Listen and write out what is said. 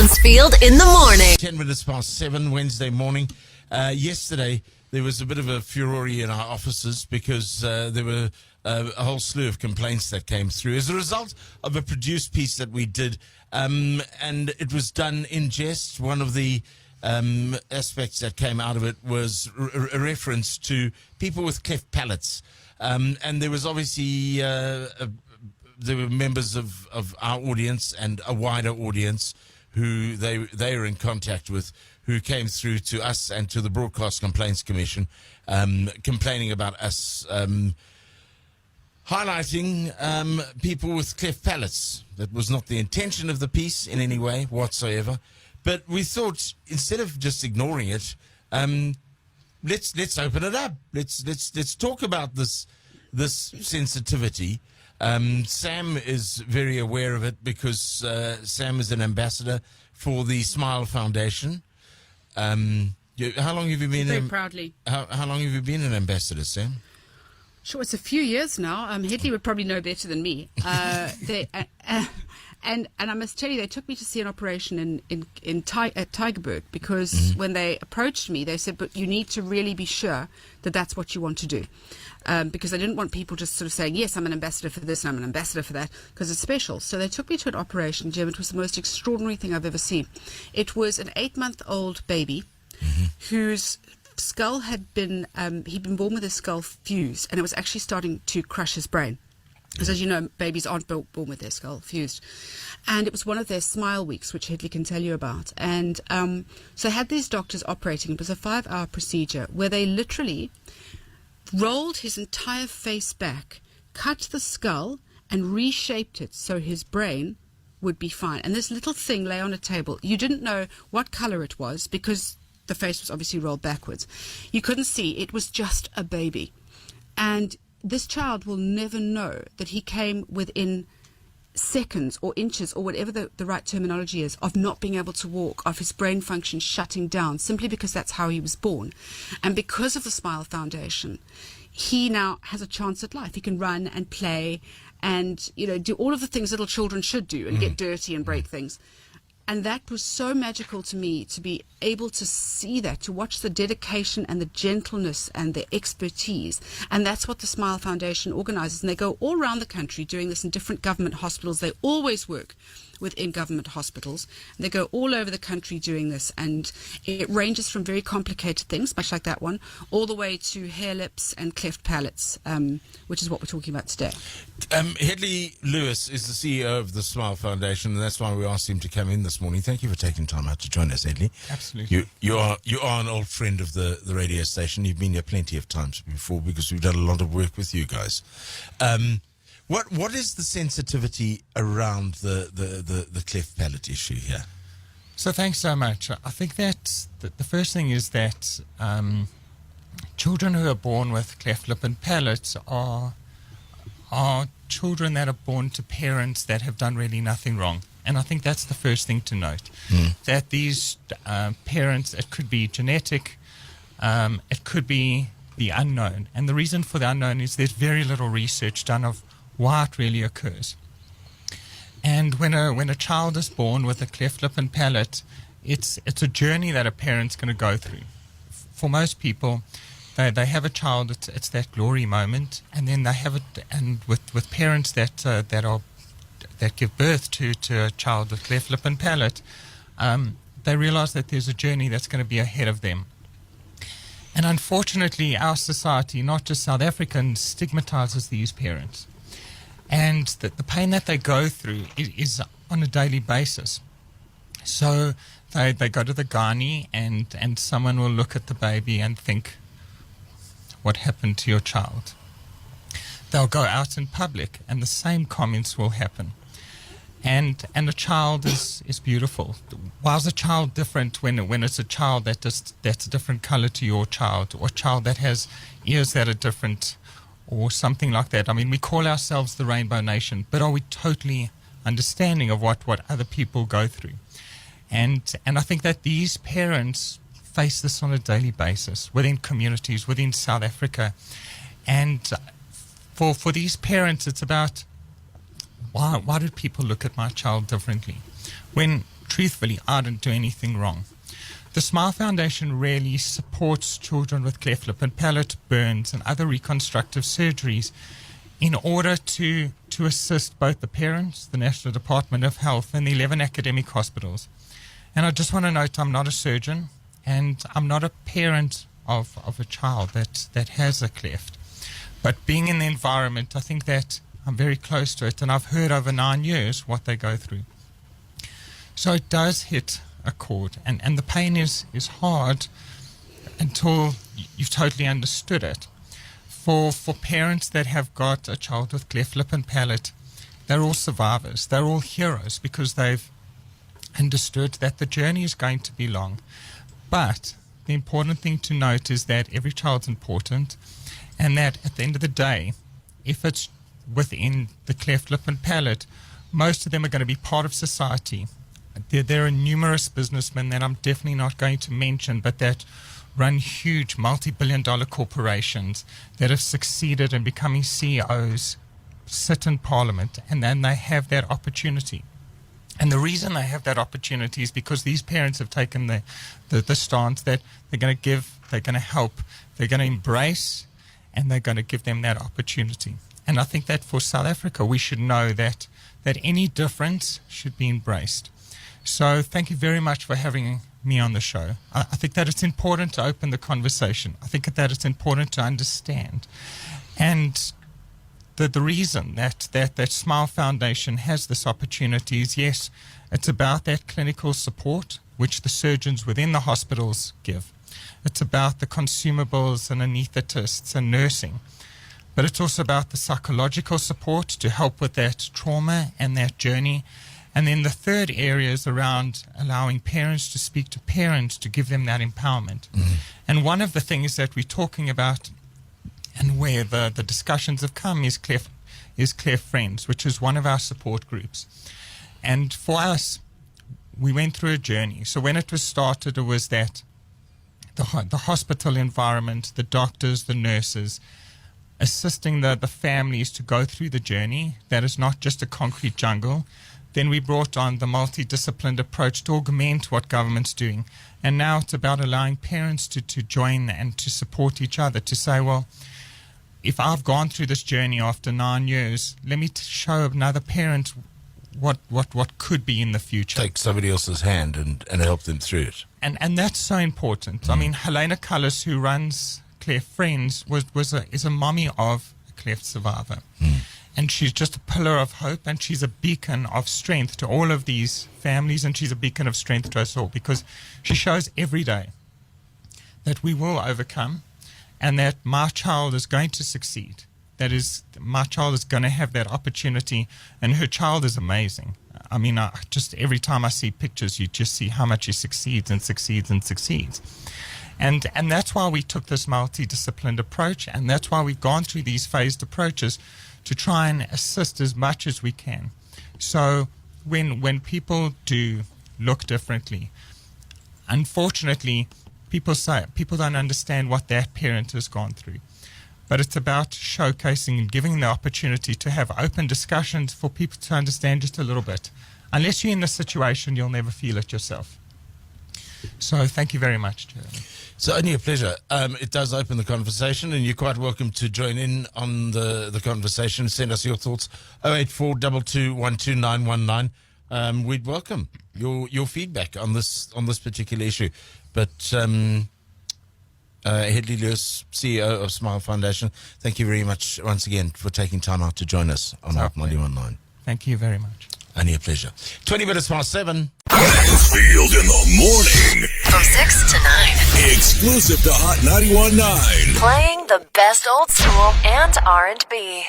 Mansfield in the morning. 10 minutes past 7 Wednesday morning. Yesterday, there was a bit of a furore in our offices because there were a whole slew of complaints that came through as a result of a produced piece that we did. And it was done in jest. One of the aspects that came out of it was a reference to people with cleft palates. And there was obviously there were members of our audience and a wider audience who they were in contact with, who came through to us and to the Broadcast Complaints Commission, complaining about us highlighting people with cleft palates. That was not the intention of the piece in any way whatsoever. But we thought, instead of just ignoring it, let's open it up. Let's talk about this sensitivity. Sam is very aware of it because Sam is an ambassador for the Smile Foundation. How long have you been? Very proudly. How long have you been an ambassador, Sam? Sure, it's a few years now. Hedley would probably know better than me. And I must tell you, they took me to see an operation at Tygerberg because when they approached me, they said, but you need to really be sure that that's what you want to do. Because I didn't want people just sort of saying, yes, I'm an ambassador for this and I'm an ambassador for that, because it's special. So they took me to an operation, Jim. It was the most extraordinary thing I've ever seen. It was an 8-month-old baby whose skull had been, he'd been born with his skull fused, and it was actually starting to crush his brain. Because as you know, babies aren't born with their skull fused. And it was one of their smile weeks, which Hedley can tell you about. And so I had these doctors operating. It was a 5-hour procedure where they literally rolled his entire face back, cut the skull, and reshaped it so his brain would be fine. And this little thing lay on a table. You didn't know what color it was because the face was obviously rolled backwards. You couldn't see. It was just a baby. And this child will never know that he came within seconds or inches or whatever the right terminology is of not being able to walk, of his brain function shutting down, simply because that's how he was born. And because of the Smile Foundation, he now has a chance at life. He can run and play and, you know, do all of the things little children should do and get dirty and break things. And that was so magical to me, to be able to see that, to watch the dedication and the gentleness and the expertise. And that's what the Smile Foundation organizes. And they go all around the country doing this in different government hospitals. They always work within government hospitals. And they go all over the country doing this. And it ranges from very complicated things, much like that one, all the way to hair lips and cleft palates, which is what we're talking about today. Hedley Lewis is the CEO of the Smile Foundation, and that's why we asked him to come in this morning. Thank you for taking time out to join us, Hedley. Absolutely. You are an old friend of the radio station. You've been here plenty of times before because we've done a lot of work with you guys. What is the sensitivity around the cleft palate issue here? So thanks so much. I think that the first thing is that children who are born with cleft lip and palate are children that are born to parents that have done really nothing wrong. And I think that's the first thing to note, that these parents, it could be genetic, it could be the unknown. And the reason for the unknown is there's very little research done of why it really occurs. And when a child is born with a cleft lip and palate, it's a journey that a parent's going to go through. For most people, they have a child, it's that glory moment, and then they have it. And with parents that give birth to a child with cleft lip and palate, they realize that there's a journey that's going to be ahead of them. And unfortunately, our society, not just South African, stigmatizes these parents. And the pain that they go through is on a daily basis. So they go to the gynae and someone will look at the baby and think, what happened to your child? They'll go out in public and the same comments will happen. And a child is beautiful. Why is a child different when it's a child that's a different color to your child, or a child that has ears that are different, or something like that? I mean, we call ourselves the Rainbow Nation, but are we totally understanding of what other people go through? And I think that these parents face this on a daily basis within communities, within South Africa. And for these parents, it's about, why did people look at my child differently? When truthfully, I didn't do anything wrong. The Smile Foundation really supports children with cleft lip and palate, burns, and other reconstructive surgeries in order to assist both the parents, the National Department of Health, and the 11 academic hospitals. And I just want to note, I'm not a surgeon, and I'm not a parent of a child that has a cleft. But being in the environment, I think that I'm very close to it, and I've heard over 9 years what they go through. So it does hit a chord, and the pain is hard until you've totally understood it. For parents that have got a child with cleft lip and palate, they're all survivors. They're all heroes because they've understood that the journey is going to be long. But the important thing to note is that every child's important, and that at the end of the day, if it's within the cleft lip and palate, most of them are going to be part of society. There are numerous businessmen that I'm definitely not going to mention, but that run huge multi-billion-dollar corporations that have succeeded in becoming CEOs, sit in Parliament, and then they have that opportunity. And the reason they have that opportunity is because these parents have taken the stance that they're going to give, they're going to help, they're going to embrace, and they're going to give them that opportunity. And I think that for South Africa, we should know that any difference should be embraced. So thank you very much for having me on the show. I think that it's important to open the conversation. I think that it's important to understand. And the reason that Smile Foundation has this opportunity is, yes, it's about that clinical support which the surgeons within the hospitals give. It's about the consumables and anaesthetists and nursing. But it's also about the psychological support to help with that trauma and that journey. And then the third area is around allowing parents to speak to parents to give them that empowerment. Mm-hmm. And one of the things that we're talking about and where the discussions have come is Cleft Friends, which is one of our support groups. And for us, we went through a journey. So when it was started, it was that the hospital environment, the doctors, the nurses, assisting the families to go through the journey. That is not just a concrete jungle. Then we brought on the multidisciplined approach to augment what government's doing. And now it's about allowing parents to join and to support each other, to say, well, if I've gone through this journey after 9 years, let me show another parent what could be in the future. Take somebody else's hand and help them through it. And that's so important. Mm. I mean, Helena Cullis, who runs Cleft Friends, is a mommy of a cleft survivor. Mm. And she's just a pillar of hope, and she's a beacon of strength to all of these families, and she's a beacon of strength to us all, because she shows every day that we will overcome and that my child is going to succeed. That is, my child is going to have that opportunity, and her child is amazing. I mean, just every time I see pictures, you just see how much she succeeds and succeeds and succeeds. And that's why we took this multidisciplined approach, and that's why we've gone through these phased approaches to try and assist as much as we can. So when people do look differently, unfortunately, people don't understand what that parent has gone through. But it's about showcasing and giving the opportunity to have open discussions for people to understand just a little bit. Unless you're in the situation, you'll never feel it yourself. So thank you very much, Jeremy. So only a pleasure. It does open the conversation, and you're quite welcome to join in on the conversation. Send us your thoughts. 084 22 12919. We'd welcome your feedback on this particular issue. But Hedley Lewis, CEO of Smile Foundation, thank you very much once again for taking time out to join us on Hot 91.9. Thank you very much. Only a pleasure. 20 minutes past 7. Mansfield in the morning. From 6 to 9. Exclusive to Hot 91.9. Playing the best old school and R&B.